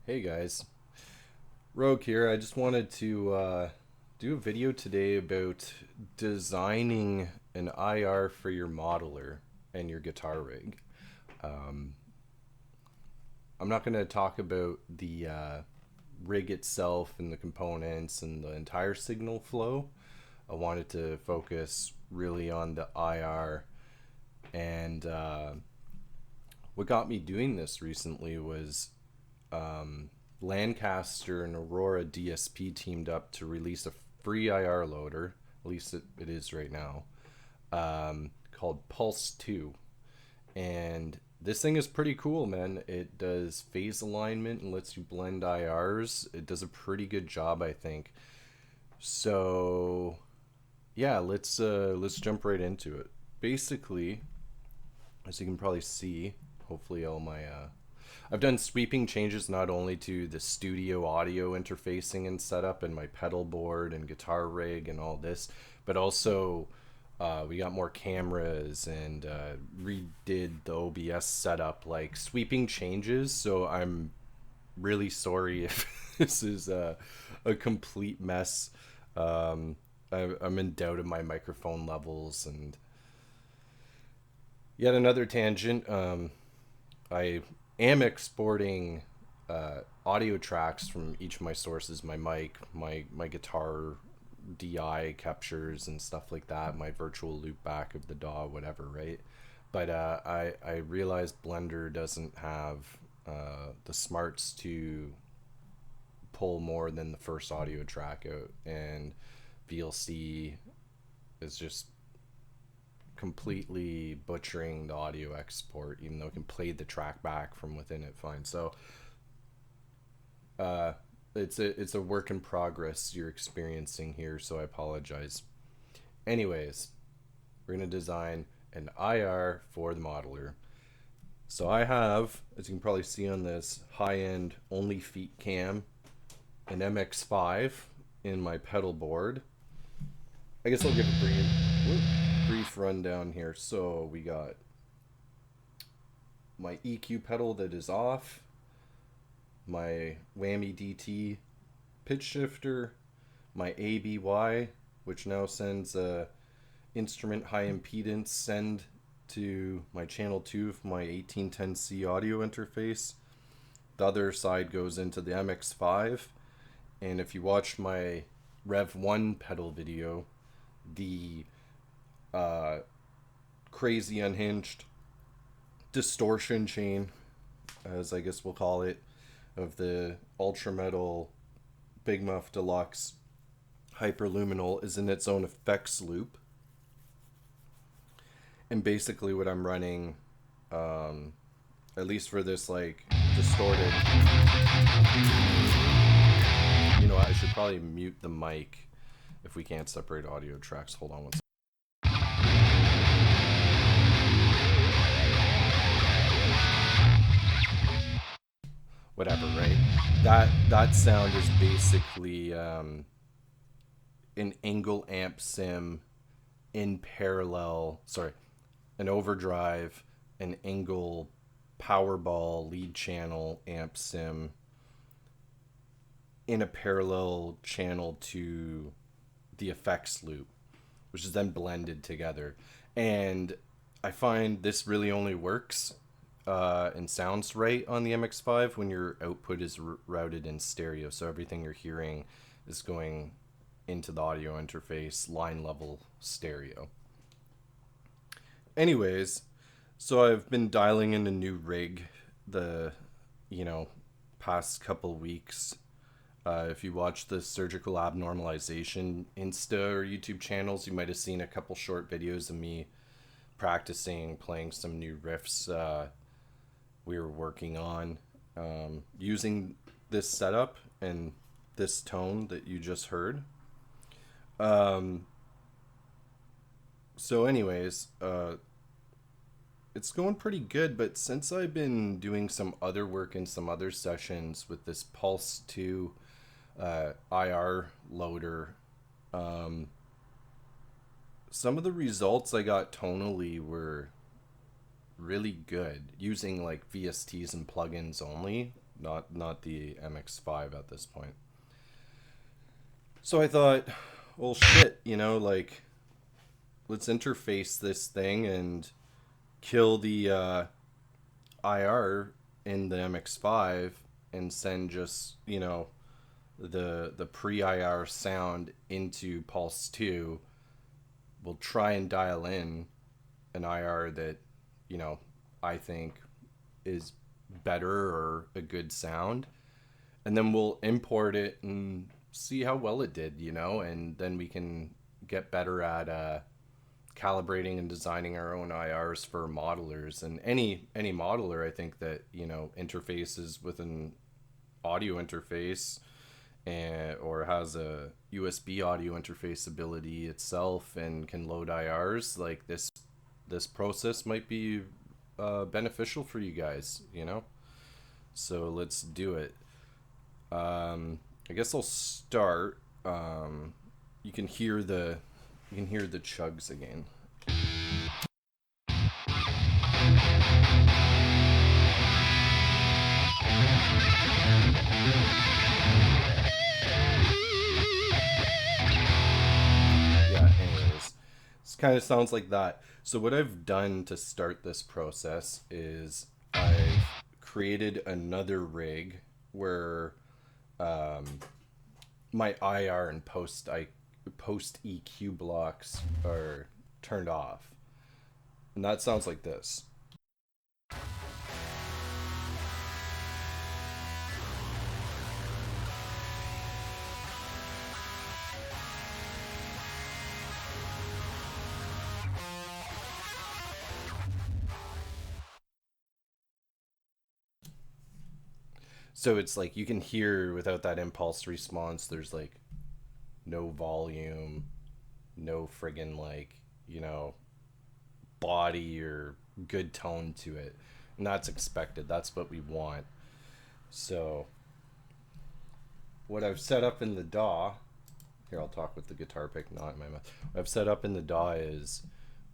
Hey guys, Rogue here. I just wanted to do a video today about designing an IR for your modeler and your guitar rig. Um, I'm not going to talk about the rig itself and the components and the entire signal flow. I wanted to focus really on the IR. And what got me doing this recently was Lancaster and Aurora DSP teamed up to release a free IR loader, at least it is right now, called Pulse 2. And this thing is pretty cool, man. It does phase alignment and lets you blend IRs. It does a pretty good job, I think. So, yeah, let's jump right into it. Basically, as you can probably see, hopefully all my I've done sweeping changes not only to the studio audio interfacing and setup and my pedal board and guitar rig and all this, but also we got more cameras and redid the OBS setup, like sweeping changes. So I'm really sorry if this is a complete mess. I'm in doubt of my microphone levels and yet another tangent. I am exporting audio tracks from each of my sources, my mic, my guitar DI captures and stuff like that, my virtual loop back of the DAW, whatever, right? But I realized Blender doesn't have the smarts to pull more than the first audio track out, and VLC is just completely butchering the audio export, even though it can play the track back from within it fine. So uh, it's a work in progress you're experiencing here, so I apologize. Anyways, we're gonna design an IR for the modeler. So I have, as you can probably see on this high-end only feet cam, an MX5 in my pedal board. I guess I'll give a brief rundown here. So we got my EQ pedal that is off, my whammy DT pitch shifter, my ABY, which now sends a instrument high impedance send to my channel 2 of my 1810C audio interface. The other side goes into the MX5, and if you watched my Rev 1 pedal video, the crazy unhinged distortion chain, as I guess we'll call it, of the ultra metal Big Muff Deluxe Hyperluminal is in its own effects loop. And basically what I'm running, at least for this like distorted, I should probably mute the mic if we can't separate audio tracks. Hold on one second. Whatever, right? That sound is basically an ENGL Amp Sim in parallel. Sorry, an overdrive, an ENGL Powerball lead channel amp sim in a parallel channel to the effects loop, which is then blended together. And I find this really only works and sounds right on the MX5 when your output is routed in stereo. So everything you're hearing is going into the audio interface, line level stereo. Anyways, so I've been dialing in a new rig the, past couple weeks. If you watch the surgical abnormalization Insta or YouTube channels, you might have seen a couple short videos of me practicing playing some new riffs we were working on using this setup and this tone that you just heard. So anyways, it's going pretty good, but since I've been doing some other work in some other sessions with this Pulse 2 IR loader, some of the results I got tonally were really good using like VSTs and plugins only. not the MX5 at this point. So I thought, well, shit, you know, like, let's interface this thing and kill the IR in the MX5 and send just, you know, the pre-IR sound into Pulse 2. We'll try and dial in an IR that, you know, I think is better or a good sound. And then we'll import it and see how well it did, you know, and then we can get better at calibrating and designing our own IRs for modelers. And any modeler, I think, that, you know, interfaces with an audio interface or has a USB audio interface ability itself and can load IRs, like this process might be beneficial for you guys, you know. So let's do it. I guess I'll start. You can hear the chugs again. Yeah, anyways, this kind of sounds like that. So what I've done to start this process is I've created another rig where my IR and post EQ blocks are turned off. And that sounds like this. So it's like you can hear without that impulse response, there's like no volume, no friggin' like, you know, body or good tone to it. And that's expected. That's what we want. So what I've set up in the DAW, here I'll talk with the guitar pick, not in my mouth. What I've set up in the DAW is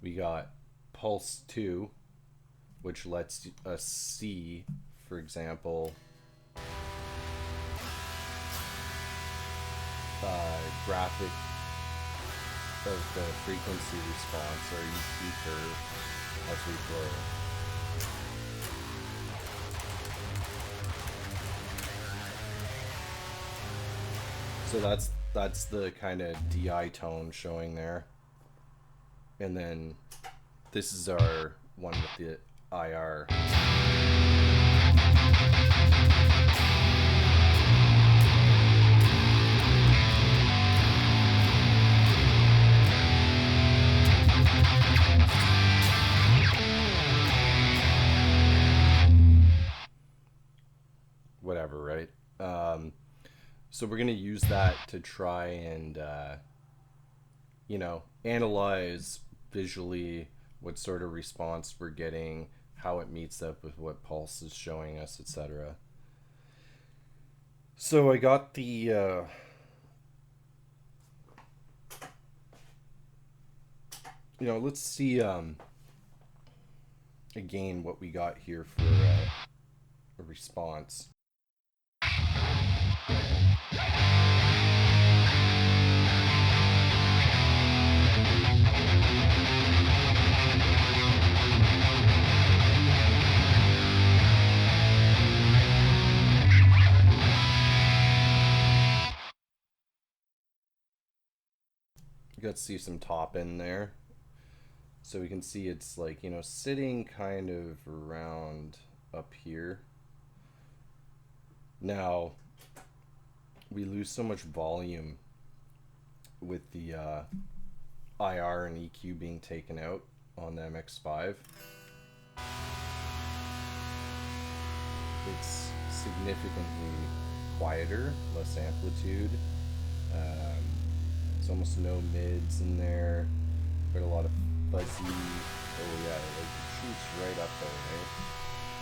we got Pulse 2, which lets us see, for example, graphic of the frequency response or EQ curve as we play. So that's the kind of DI tone showing there. And then this is our one with the IR. Whatever, right? So we're going to use that to try and, you know, analyze visually what sort of response we're getting, how it meets up with what Pulse is showing us, etc. So I got the you know, let's see again what we got here for a response. You got to see some top in there. So we can see it's like, you know, sitting kind of around up here. Now, we lose so much volume with the IR and EQ being taken out on the MX5. It's significantly quieter, less amplitude. There's almost no mids in there, but a lot of fuzzy. Oh yeah, like it shoots right up there, right?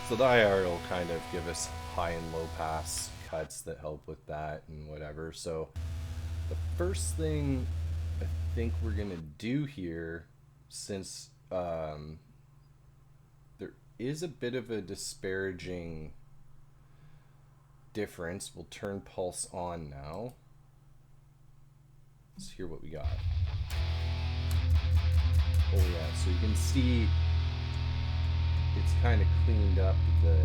So the IR will kind of give us high and low pass cuts that help with that and whatever. So the first thing I think we're gonna do here, since there is a bit of a disparaging difference. We'll turn pulse on now. Let's hear what we got. Oh yeah, so you can see it's kind of cleaned up the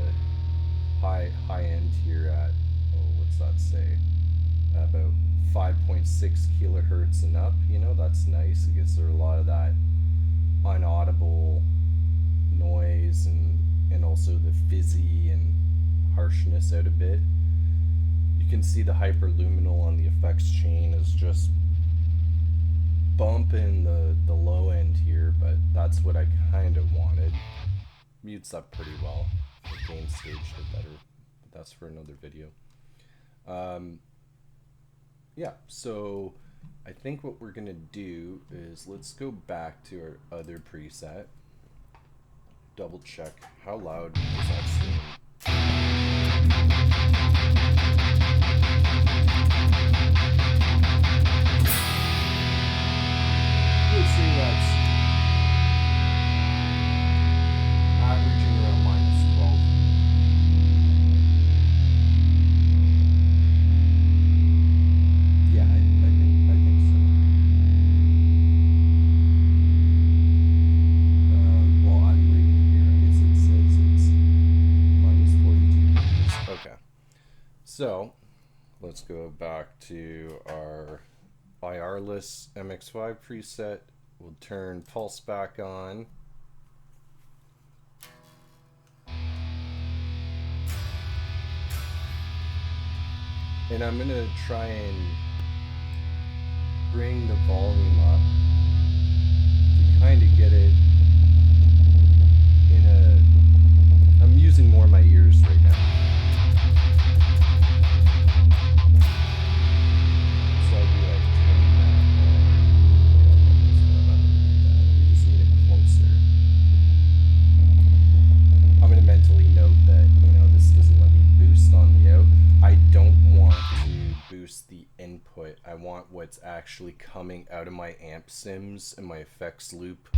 high end here at, oh, what's that say? About 5.6 kilohertz and up. You know, that's nice. It gets rid of a lot of that unaudible noise and also the fizzy and harshness out a bit. You can see the hyperluminal on the effects chain is just bumping the low end here, but that's what I kind of wanted. Mutes up pretty well. The gain staged it better, but that's for another video. Yeah, so I think what we're gonna do is let's go back to our other preset. Double check how loud does that seem. Let's see, that's averaging around -12. Yeah, I think so. Well, I'm reading here. I guess it says it's -42 meters. Okay. So let's go back to our IR-less MX5 preset. We'll turn pulse back on. And I'm gonna try and bring the volume up to kind of get it in a... I'm using more of my ears right now. So I'll be like, we just need it closer. I'm gonna mentally note that, you know, this doesn't let me boost on the out. I don't want to boost the input. I want what's actually coming out of my amp sims and my FX Loop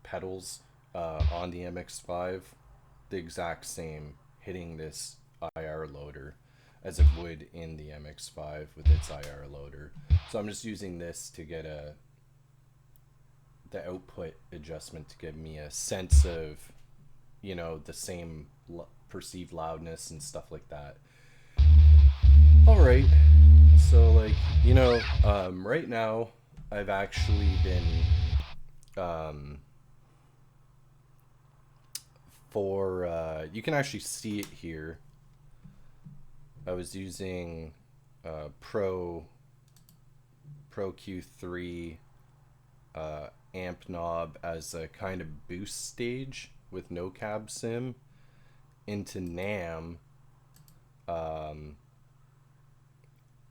pedals on the MX5 the exact same hitting this IR loader as it would in the MX5 with its IR loader. So I'm just using this to get the output adjustment to give me a sense of, you know, the same perceived loudness and stuff like that. Alright, so like, you know, right now I've actually been you can actually see it here. I was using Pro Q3 Ampknob as a kind of boost stage with no cab sim into NAM, and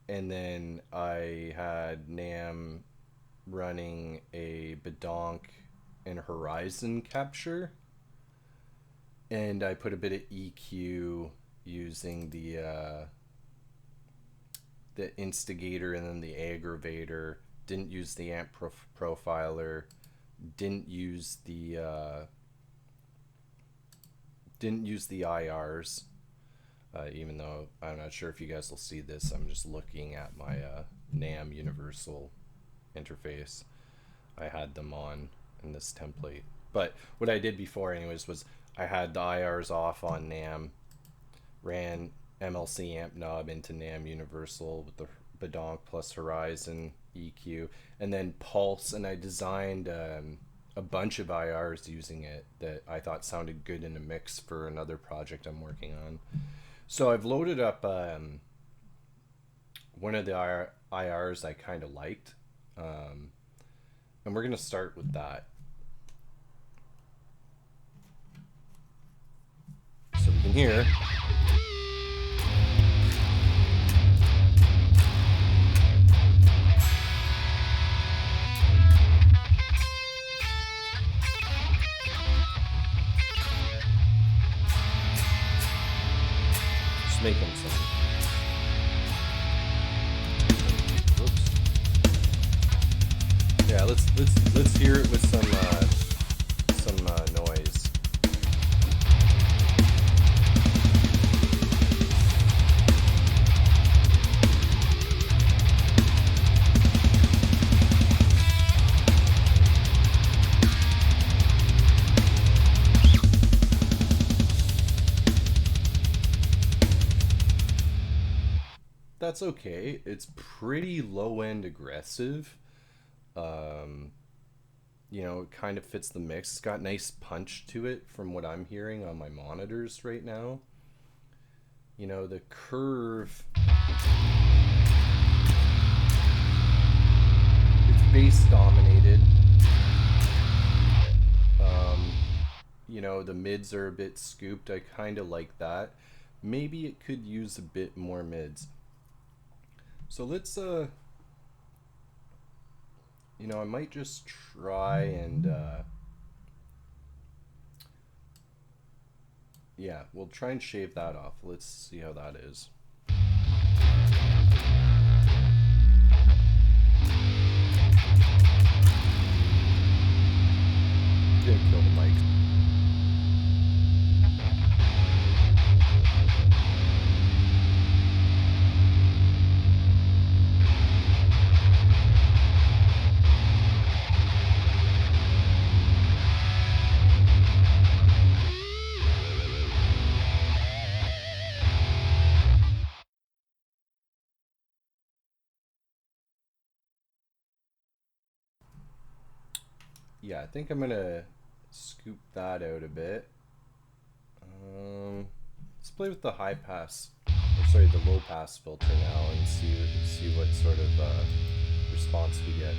then I had NAM running a Bedonk and Horizon capture, and I put a bit of EQ using the instigator and then the aggravator. Didn't use the amp profiler. Didn't use the IRs. Even though I'm not sure if you guys will see this, I'm just looking at my NAM universal interface. I had them on in this template. But what I did before anyways was I had the IRs off on NAM, ran MLC Ampknob into NAM universal with the Bedonk plus Horizon EQ, and then Pulse, and I designed a bunch of IRs using it that I thought sounded good in a mix for another project I'm working on. So I've loaded up one of the IRs I kind of liked, and we're going to start with that. So we can hear. Making some. Whoops. Yeah, let's hear it with some noise. that's okay. It's pretty low end aggressive. You know, it kind of fits the mix. It's got nice punch to it from what I'm hearing on my monitors right now. You know, the curve, it's bass dominated. You know, the mids are a bit scooped. I kind of like that. Maybe it could use a bit more mids. So let's you know, I might just try and yeah, we'll try and shave that off. Let's see how that is. Didn't kill the mic. Yeah, I think I'm gonna scoop that out a bit. Let's play with the high pass, or sorry, the low pass filter now, and see what sort of response we get.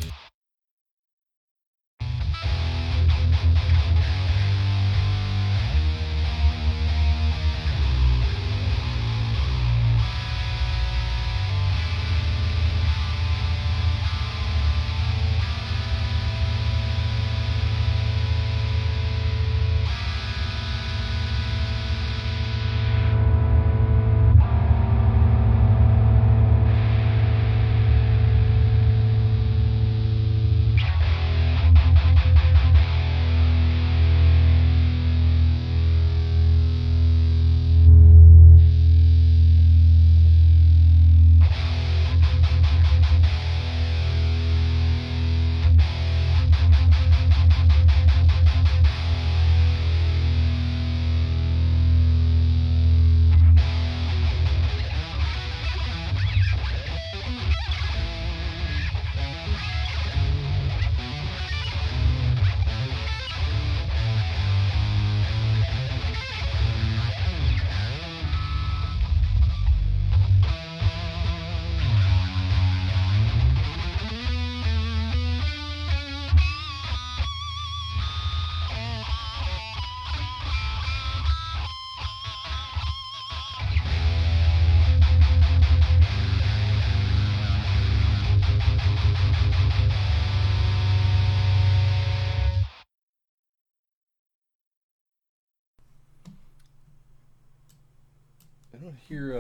I don't hear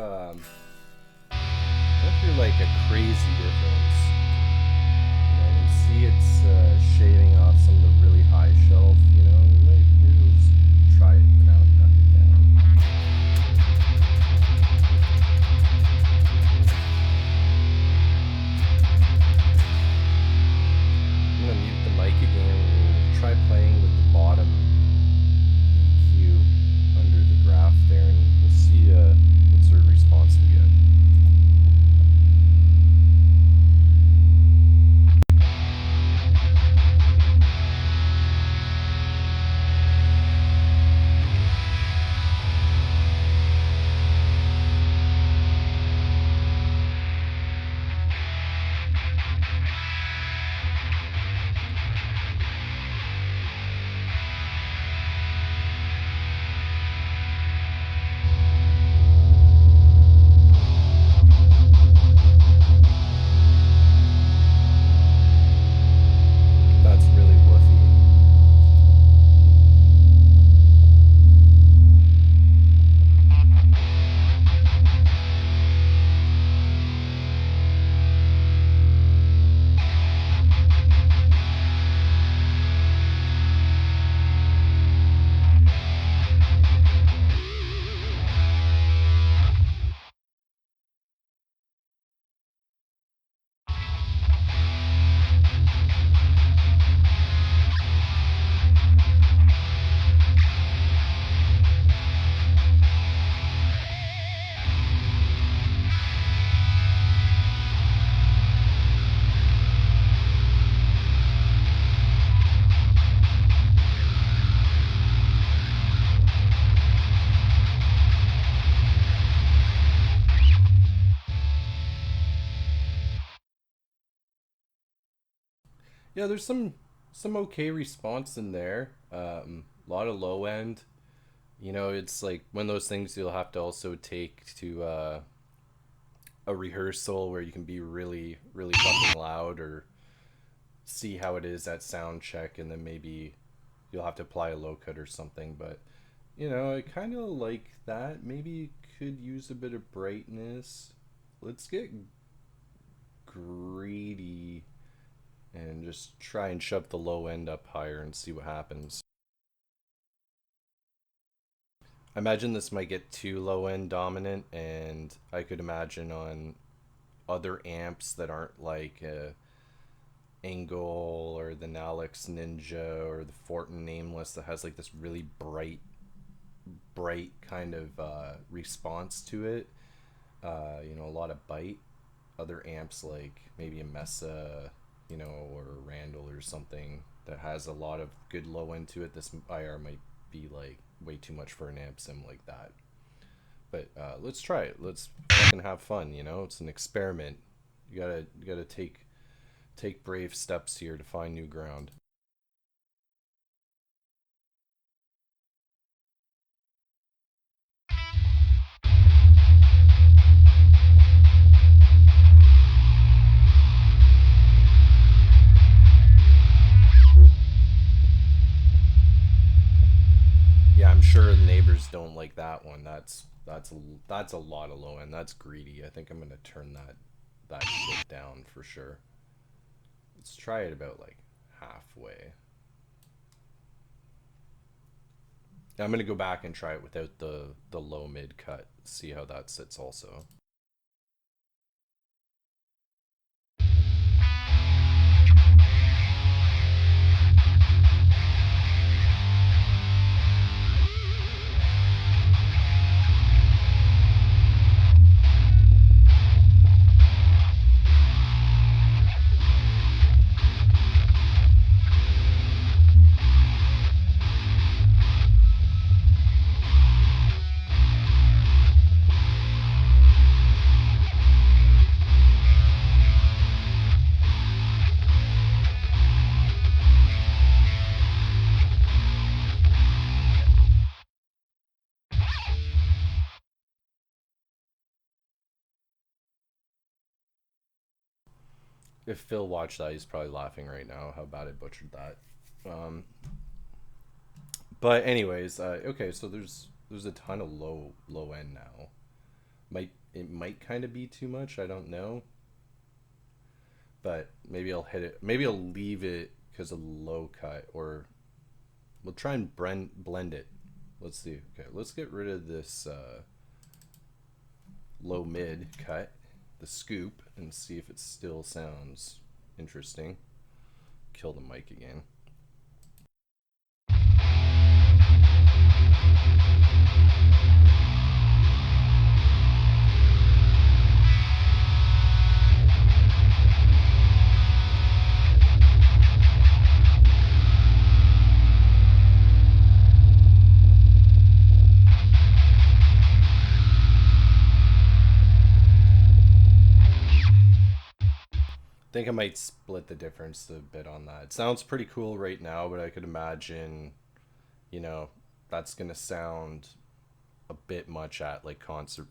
like a crazy difference. You know, you see it's shaving off some of the really high shelf. You know, maybe we'll just try it for now and knock it down. I'm gonna mute the mic again. We'll try playing with the bottom EQ under the graph there, and we'll see what sort of response we get. Yeah, there's some okay response in there. A lot of low end. You know, it's like one of those things you'll have to also take to a rehearsal where you can be really, really fucking loud, or see how it is at sound check, and then maybe you'll have to apply a low cut or something. But you know, I kind of like that. Maybe you could use a bit of brightness. Let's get greedy and just try and shove the low end up higher and see what happens. I imagine this might get too low end dominant, and I could imagine on other amps that aren't like ENGL or the Nalex Ninja or the Fortin Nameless that has like this really bright kind of response to it. You know, a lot of bite. Other amps like maybe a Mesa, you know, or a Randall or something that has a lot of good low end to it. This IR might be like way too much for an amp sim like that. But let's try it. Let's fucking have fun. You know, it's an experiment. You gotta take brave steps here to find new ground. Yeah, I'm sure the neighbors don't like that one. That's a lot of low end. That's greedy. I think I'm gonna turn that shit down for sure. Let's try it about like halfway. I'm gonna go back and try it without the low mid cut. See how that sits also. If Phil watched that, he's probably laughing right now how bad I butchered that. Um, but anyways, okay, so there's a ton of low end now. Might kind of be too much. I don't know, but maybe I'll hit it. Maybe I'll leave it because of low cut, or we'll try and blend it. Let's see. Okay, let's get rid of this low mid cut, the scoop, and see if it still sounds interesting. Kill the mic again. I think I might split the difference a bit on that. It sounds pretty cool right now, but I could imagine, you know, that's gonna sound a bit much at like concert.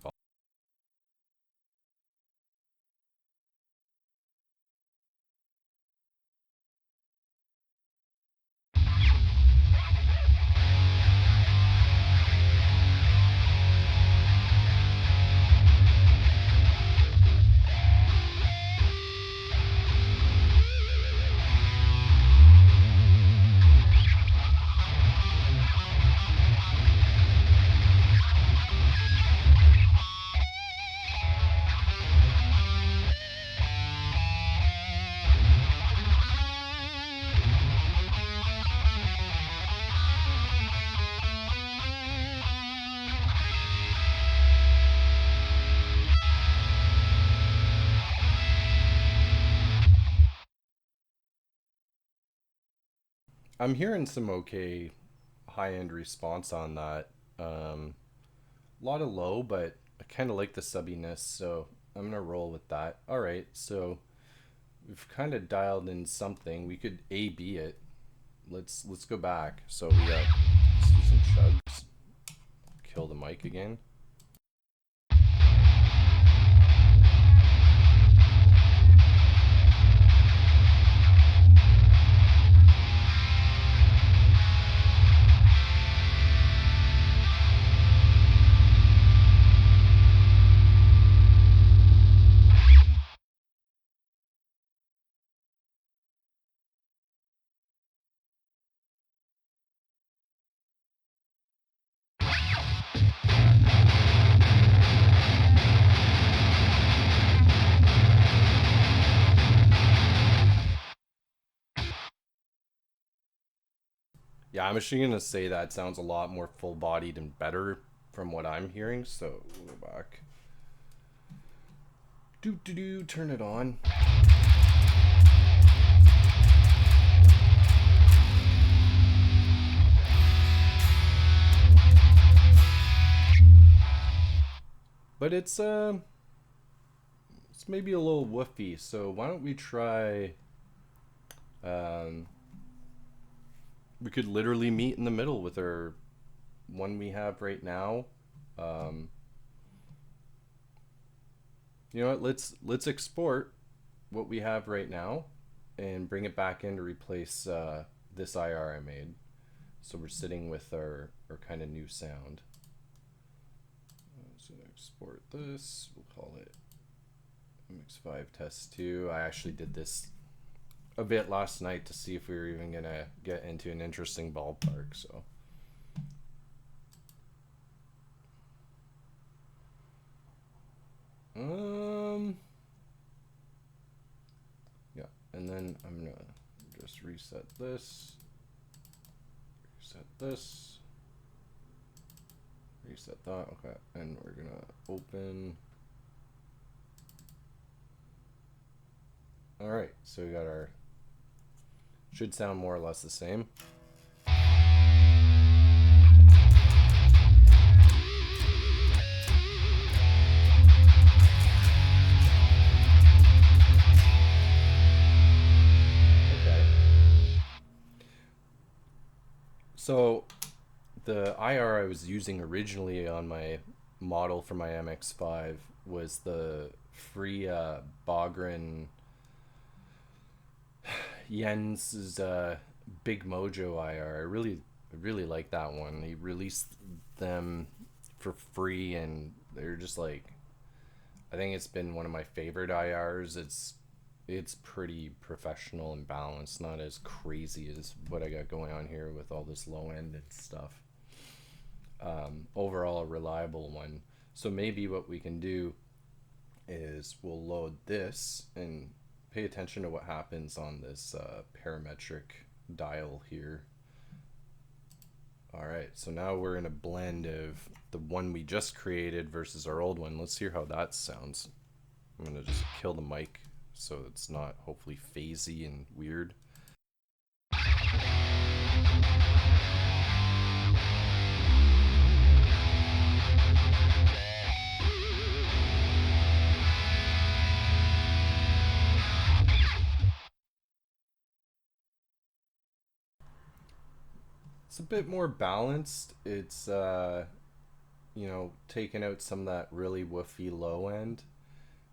I'm hearing some okay high end response on that. A lot of low, but I kind of like the subbiness, so I'm gonna roll with that. All right, so we've kind of dialed in something. We could A/B it. Let's go back. So we got, let's do some chugs. Kill the mic again. Yeah, I'm actually gonna say that sounds a lot more full-bodied and better from what I'm hearing. So we'll go back. Turn it on. But it's maybe a little woofy. So why don't we try? We could literally meet in the middle with our one we have right now. You know what? Let's export what we have right now and bring it back in to replace this IR I made. So we're sitting with our kind of new sound. So export this. We'll call it MX5 Test 2. I actually did this a bit last night to see if we were even gonna get into an interesting ballpark. So yeah, and then I'm gonna just reset this, reset that. Okay, and we're gonna open. All right, so we got our, should sound more or less the same. Okay. So the IR I was using originally on my model for my MX5 was the free Bogren Jens's Big Mojo IR. I really like that one. He released them for free, and they're just like, I think it's been one of my favorite IRs. It's pretty professional and balanced, not as crazy as what I got going on here with all this low end and stuff. Overall, a reliable one. So maybe what we can do is we'll load this and pay attention to what happens on this parametric dial here. All right, so now we're in a blend of the one we just created versus our old one. Let's hear how that sounds. I'm gonna just kill the mic so it's not hopefully phasey and weird. It's a bit more balanced. It's you know, taking out some of that really woofy low end.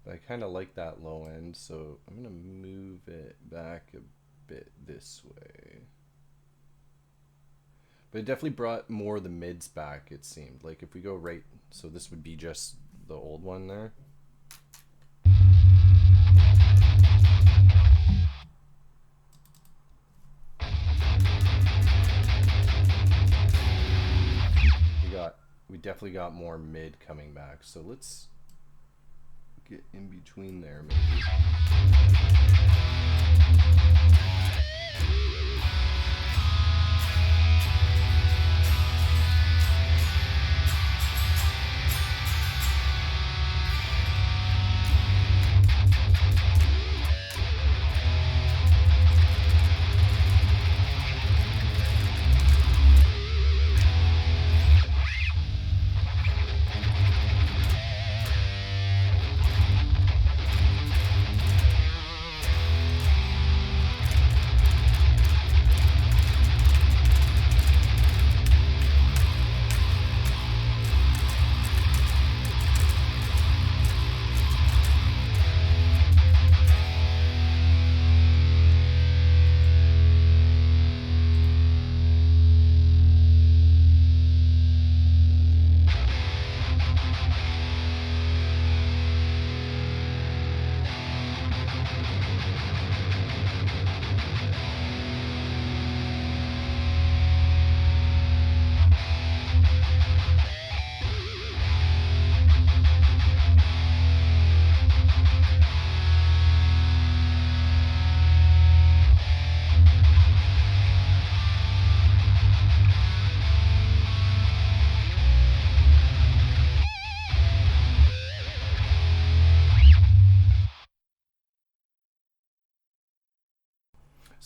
But I kind of like that low end, so I'm gonna move it back a bit this way. But it definitely brought more of the mids back, it seemed. Like if we go right, so this would be just the old one there. We definitely got more mid coming back. So let's get in between there maybe.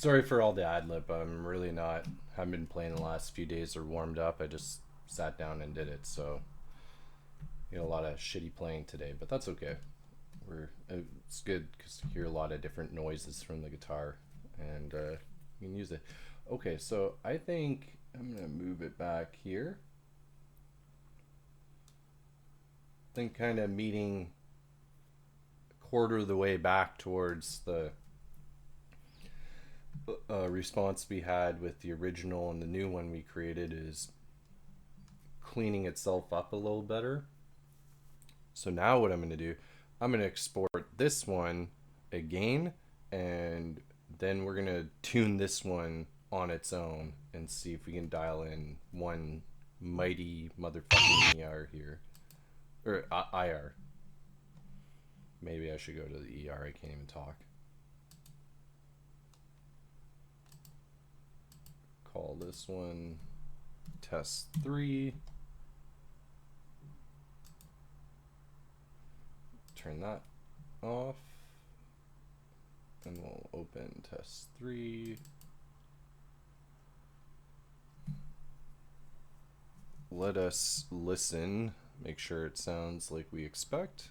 Sorry for all the ad lib. I'm really not. Haven't been playing the last few days or warmed up. I just sat down and did it. So a lot of shitty playing today, but that's okay. It's good because you hear a lot of different noises from the guitar, and you can use it. Okay, so I think I'm gonna move it back here. Then kind of meeting a quarter of the way back towards the response we had with the original, and the new one we created is cleaning itself up a little better. So now what I'm going to do, I'm going to export this one again, and then we're going to tune this one on its own and see if we can dial in one mighty motherfucking ER here. Or IR. Maybe I should go to the ER. I can't even talk. Call this one test 3. Turn that off. And we'll open test 3. Let us listen. Make sure it sounds like we expect.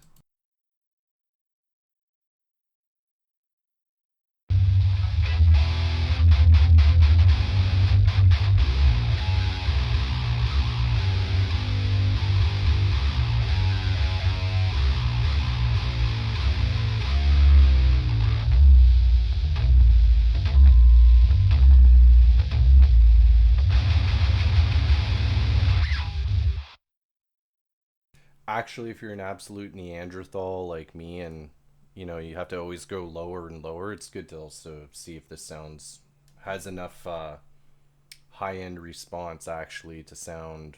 Actually, if you're an absolute Neanderthal like me, and you have to always go lower and lower, it's good to also see if this sounds has enough high-end response actually to sound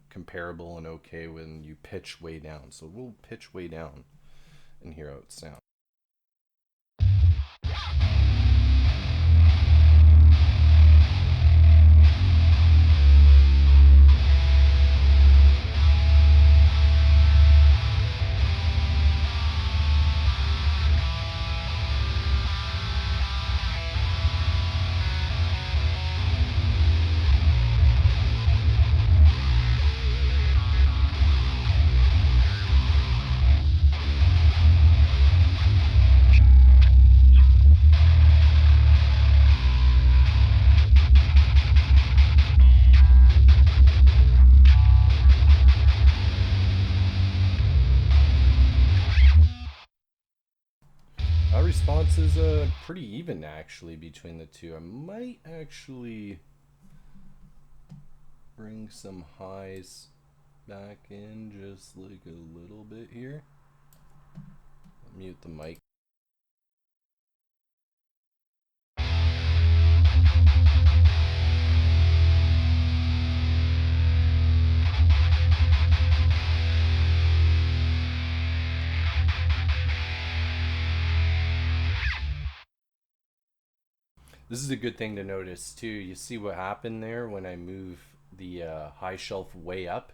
comparable and okay when you pitch way down. So we'll pitch way down and hear how it sounds. Our response is pretty even actually between the two. I might actually bring some highs back in just like a little bit here. I'll mute the mic. This is a good thing to notice too. You see what happened there when I move the high shelf way up?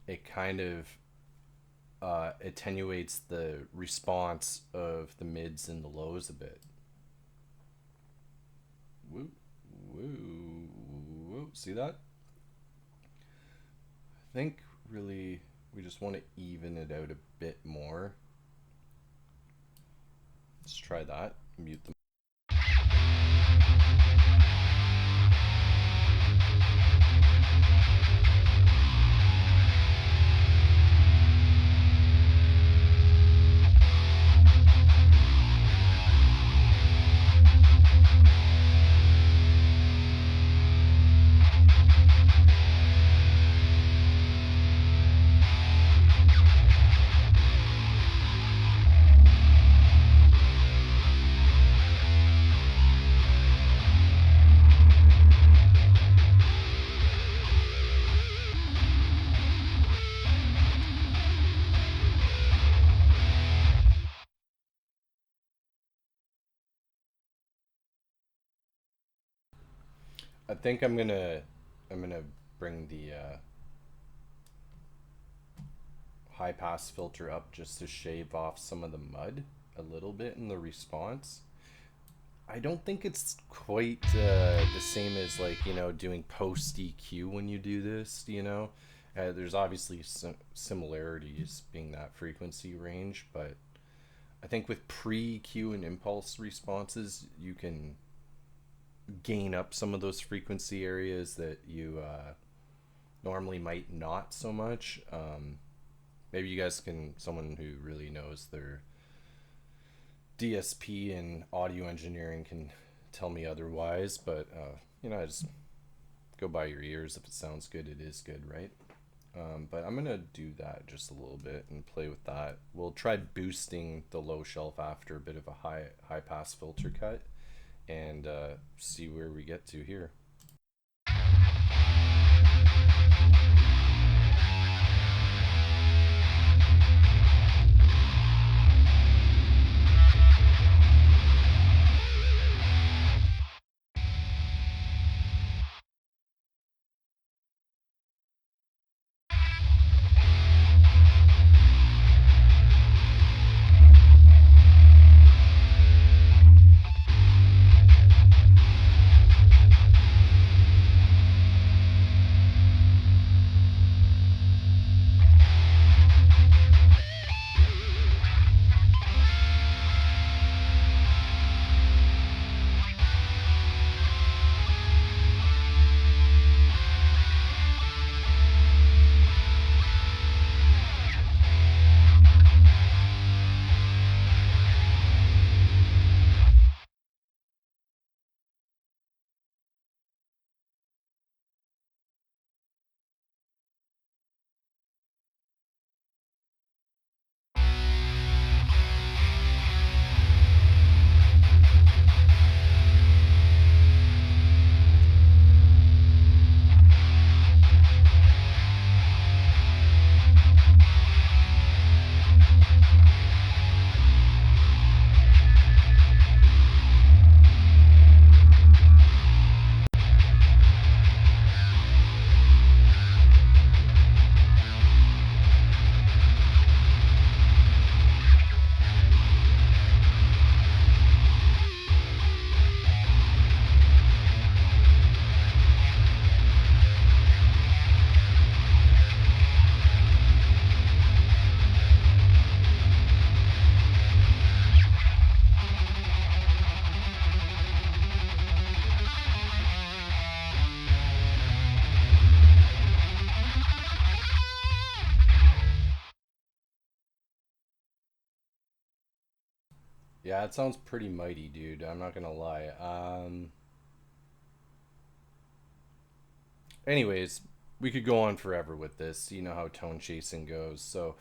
It kind of attenuates the response of the mids and the lows a bit. Woo, woo, woo. See that? I think really we just want to even it out a bit more. Let's try that. Mute the I think I'm gonna bring the high pass filter up just to shave off some of the mud a little bit in the response. I don't think it's quite the same as like, you know, doing post EQ when you do this, you know. There's obviously some similarities being that frequency range, but I think with pre EQ and impulse responses, you can gain up some of those frequency areas that you normally might not so much. Maybe you guys can, someone who really knows their DSP and audio engineering can tell me otherwise, but you know, I just go by your ears. If it sounds good, it is good, right? But I'm gonna do that just a little bit and play with that. We'll try boosting the low shelf after a bit of a high pass filter cut, and see where we get to here. Yeah, it sounds pretty mighty, dude. I'm not gonna lie. Anyways, we could go on forever with this. You know how tone chasing goes. So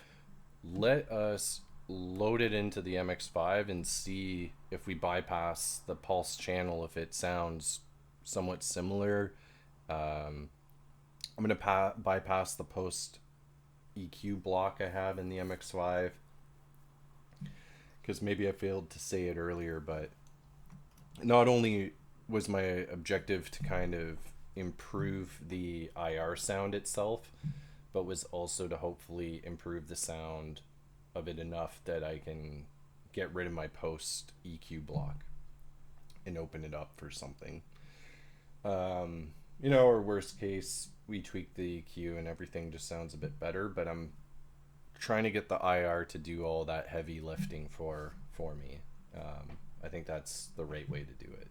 let us load it into the MX5 and see if we bypass the pulse channel, if it sounds somewhat similar. Um, I'm going to bypass the post EQ block I have in the MX5 because maybe I failed to say it earlier, but not only was my objective to kind of improve the IR sound itself, but was also to hopefully improve the sound of it enough that I can get rid of my post EQ block and open it up for something. You know, or worst case, we tweak the EQ and everything just sounds a bit better, but I'm trying to get the IR to do all that heavy lifting for me. I think that's the right way to do it.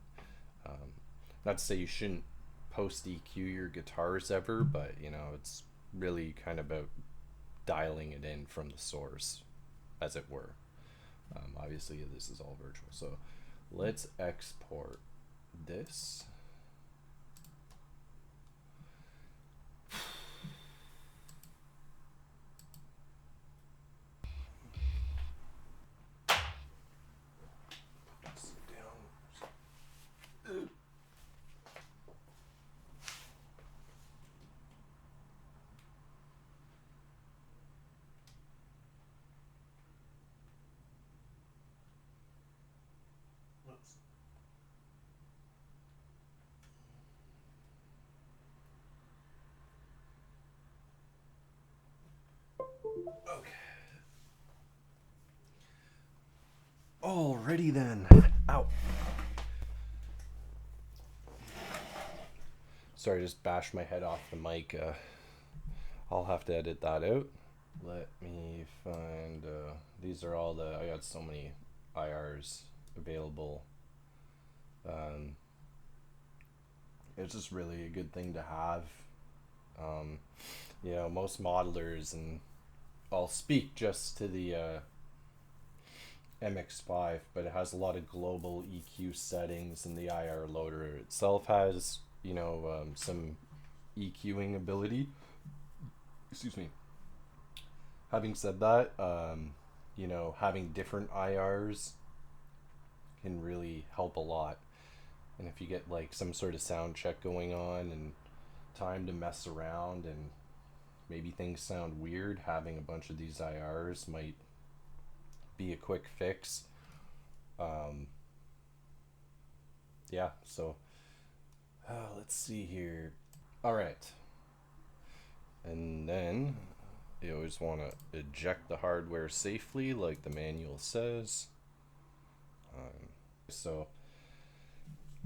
Not to say you shouldn't post EQ your guitars ever, but you know, it's really kind of about dialing it in from the source, as it were. Obviously, this is all virtual, so let's export this. Okay. Alrighty then. Ow. Sorry, I just bashed my head off the mic. I'll have to edit that out. Let me find. These are all the. I got so many IRs available. It's just really a good thing to have. You know, most modelers, and I'll speak just to the MX5, but it has a lot of global EQ settings, and the IR loader itself has, you know, some EQing ability. Excuse me. Having said that, you know, having different IRs can really help a lot. And if you get like some sort of sound check going on and time to mess around and maybe things sound weird, having a bunch of these IRs might be a quick fix. Yeah, so let's see here. All right. And then you always want to eject the hardware safely, like the manual says. So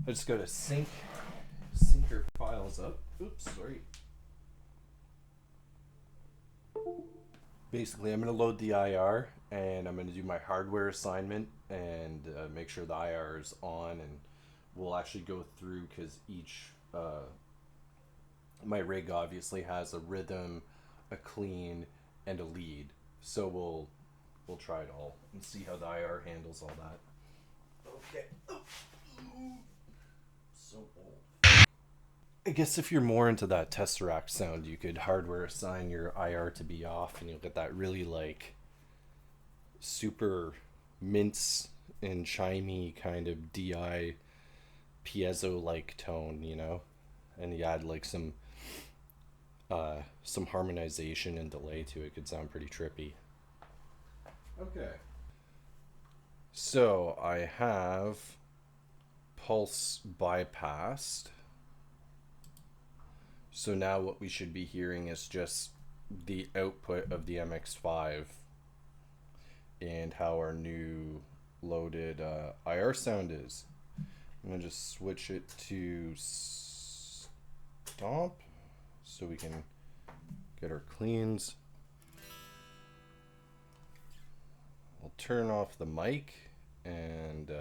I just got to sync your files up. Oops, sorry. Basically, I'm going to load the IR, and I'm going to do my hardware assignment and make sure the IR is on, and we'll actually go through, because each my rig obviously has a rhythm, a clean, and a lead. So we'll try it all and see how the IR handles all that. Okay. So old. I guess if you're more into that Tesseract sound, you could hardware assign your IR to be off, and you'll get that really like super mince and chimey kind of DI piezo like tone, you know? And you add like some harmonization and delay to it. Could sound pretty trippy. Okay. So I have pulse bypassed. So now what we should be hearing is just the output of the MX5 and how our new loaded IR sound is. I'm going to just switch it to stomp so we can get our cleans. I'll turn off the mic and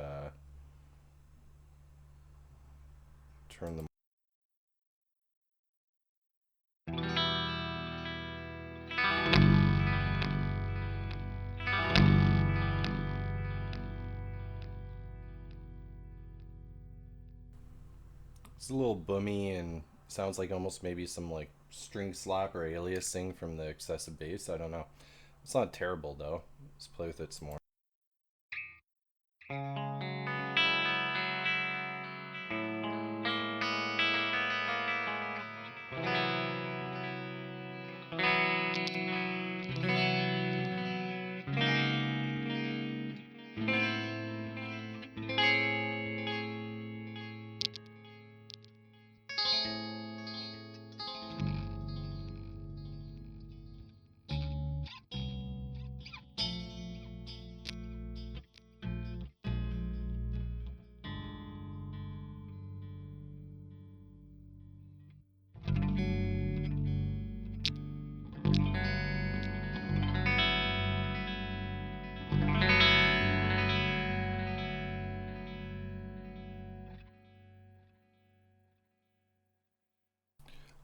turn the It's a little boomy and sounds like almost maybe some like string slap or aliasing from the excessive bass. I don't know. It's not terrible though. Let's play with it some more.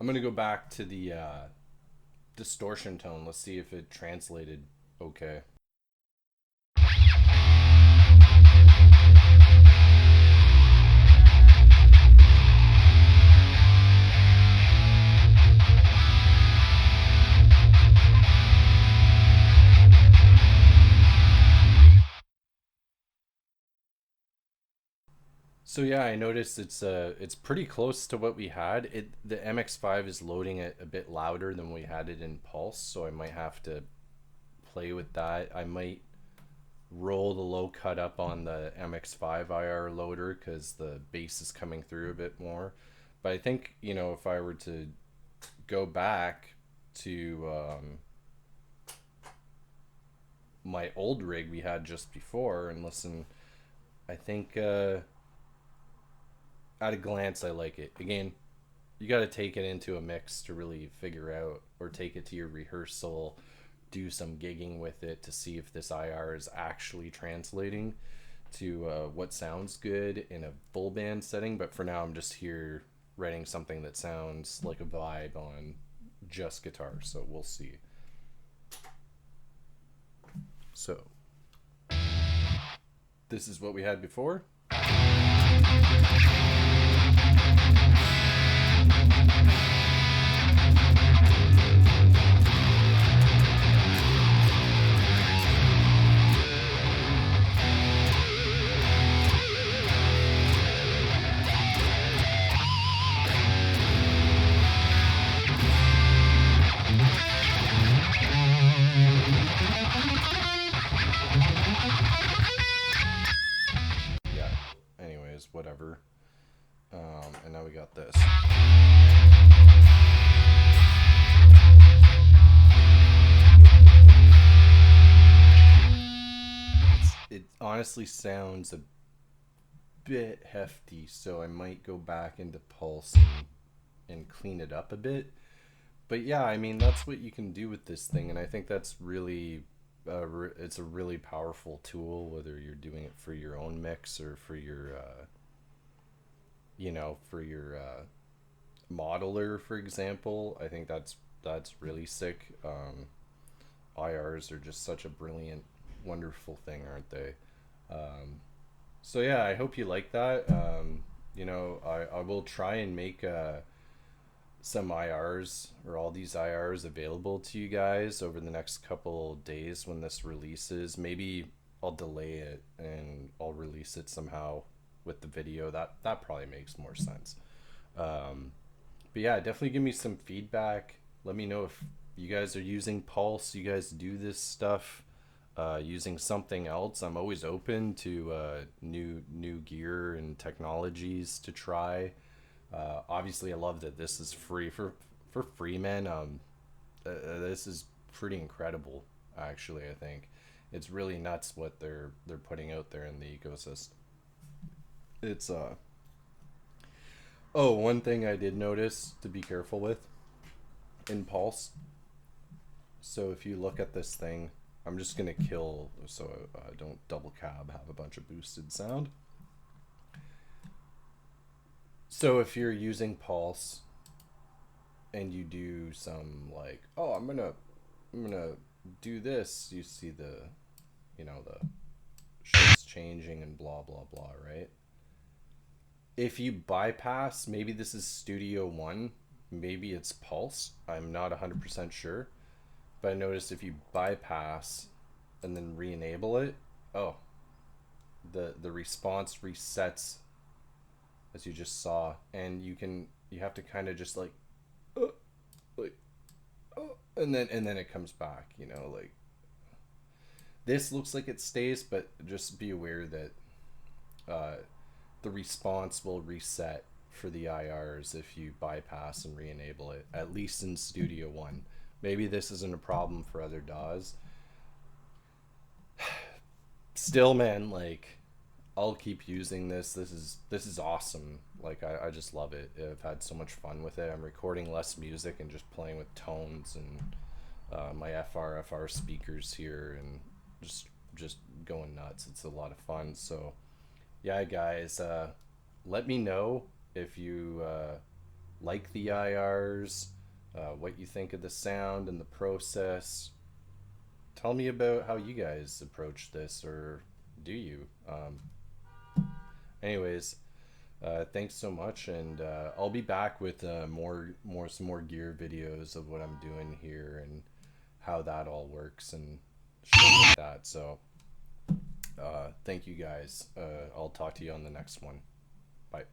I'm gonna go back to the distortion tone. Let's see if it translated okay. So yeah, I noticed it's pretty close to what we had. The MX5 is loading it a bit louder than we had it in Pulse, so I might have to play with that. I might roll the low cut up on the MX5 IR loader because the bass is coming through a bit more. But I think, you know, if I were to go back to my old rig we had just before and listen, I think at a glance I like it. Again, you got to take it into a mix to really figure out, or take it to your rehearsal, do some gigging with it to see if this IR is actually translating to what sounds good in a full band setting. But for now, I'm just here writing something that sounds like a vibe on just guitar, so we'll see. So this is what we had before. Whatever. And now we got this. It honestly sounds a bit hefty, so I might go back into pulse and clean it up a bit. But yeah, I mean, that's what you can do with this thing, and I think that's really it's a really powerful tool, whether you're doing it for your own mix or for your for your modeler, for example. I think that's really sick. IRs are just such a brilliant, wonderful thing, aren't they? So yeah, I hope you like that. I will try and make some IRs, or all these IRs, available to you guys over the next couple days when this releases. Maybe I'll delay it and I'll release it somehow with the video. That probably makes more sense. But yeah, definitely give me some feedback. Let me know if you guys are using Pulse, you guys do this stuff using something else. I'm always open to new gear and technologies to try. Obviously, I love that this is free for free, man. This is pretty incredible, actually. I think it's really nuts what they're putting out there in the ecosystem. It's oh, one thing I did notice to be careful with in Pulse. So if you look at this thing, I'm just gonna kill so I don't double cab, have a bunch of boosted sound. So if you're using Pulse and you do some like, oh, I'm gonna do this, you see the the shit's changing and blah blah blah, right? If you bypass, maybe this is Studio One, maybe it's Pulse, I'm not 100% sure, but I noticed if you bypass and then re-enable it, oh, the response resets, as you just saw, and you have to kind of just like, like, and then it comes back, like this looks like it stays, but just be aware that the response will reset for the IRs if you bypass and re-enable it, at least in Studio One. Maybe this isn't a problem for other DAWs. Still, man, like, I'll keep using this. This is awesome. Like, I just love it. I've had so much fun with it. I'm recording less music and just playing with tones and my FR speakers here, and just going nuts. It's a lot of fun. So yeah, guys, let me know if you like the IRs, what you think of the sound and the process. Tell me about how you guys approach this, or do you? Anyways, thanks so much, and I'll be back with some more gear videos of what I'm doing here and how that all works and shit like that. So thank you guys. I'll talk to you on the next one. Bye.